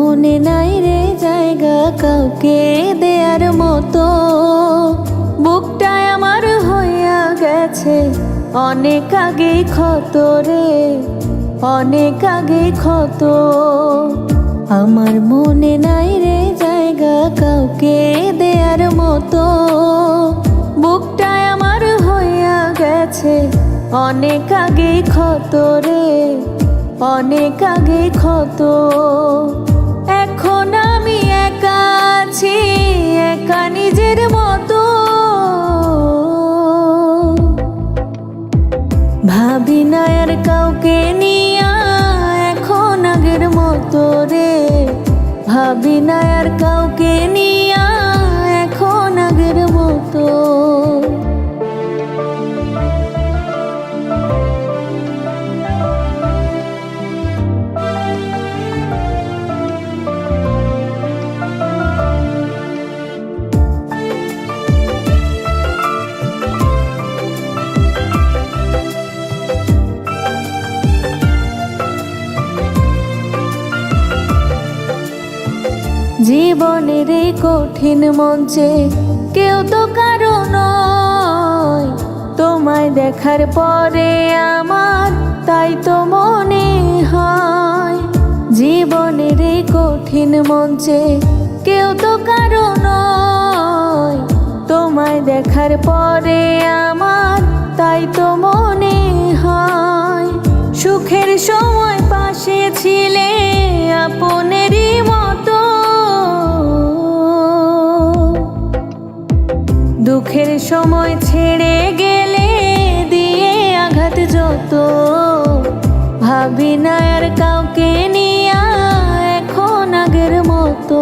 মনে নাই রে জায়গা কাউকে দেয়ার মতো। বুকটায় আমার হইয়া গেছে অনেক আগেই ক্ষত রে, অনেক আগেই ক্ষত। আমার মনে নাই রে জায়গা কাউকে দেয়ার মতো। বুকটায় আমার হইয়া গেছে অনেক আগেই ক্ষত রে, অনেক আগেই ক্ষত। এখন আমি একা আছি, একা নিজের মতো। ভাবি না আর কাউকে নিয়া এখন আগের মতো রে, ভাবি না আর কাউকে নিয়া এখন আগের মতো। জীবনের এই কঠিন মঞ্চে কেউ তো কারো নয়। তোমায় দেখার পরে আমার তাই তো মনে হয়। জীবনের এই কঠিন মঞ্চে কেউ তো কারো নয়। তোমায় দেখার পরে আমার তাই তো মনে হয়। সুখের সময় পাশে ছিলে আপনেরই মতো, দুঃখের সময় ছেড়ে গেলে দিয়ে আঘাত যত। ভাবি না আর কাউকে নিয়া এখন আগের মতো।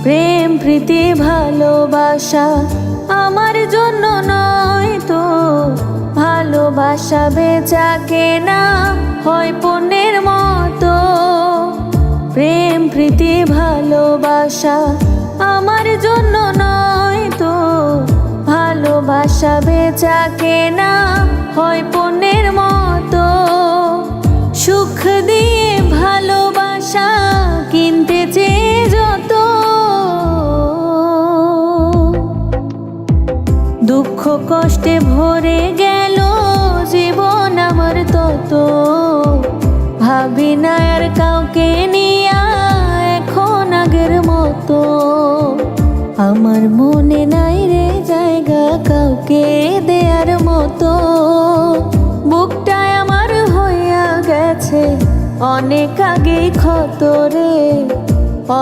প্রেম প্রীতি ভালোবাসা আমার জন্য নয় তো। ভালোবাসা বেচা কেনা হয় পণ্যের মতো। প্রেম প্রীতি ভালোবাসা আমার জন্য নয় তো। ভালোবাসা বেচা কেনা হয় পণ্যের মতো। সুখ দিয়ে ভালোবাসা কিনতে চেয়ে যত, দুঃখ কষ্টে ভরে গেল জীবন আমার তত। ভাবি না আর কাউকে নিয়া এখন আগের মতো। আমার মনে নাই রে জায়গা কাউকে দেয়ার মতো। বুকটায় আমার হইয়া গেছে অনেক আগেই ক্ষত রে,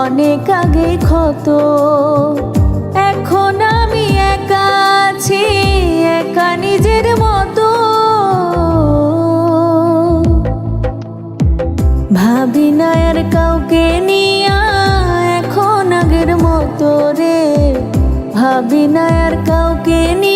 অনেক আগেই ক্ষত। এখন আমি একা আছি, একা নিজের মতো। ভাবি না আর কাউকে নিয়া এখন আগের মতো রে, ভাবি না আর কাউকে নিয়া।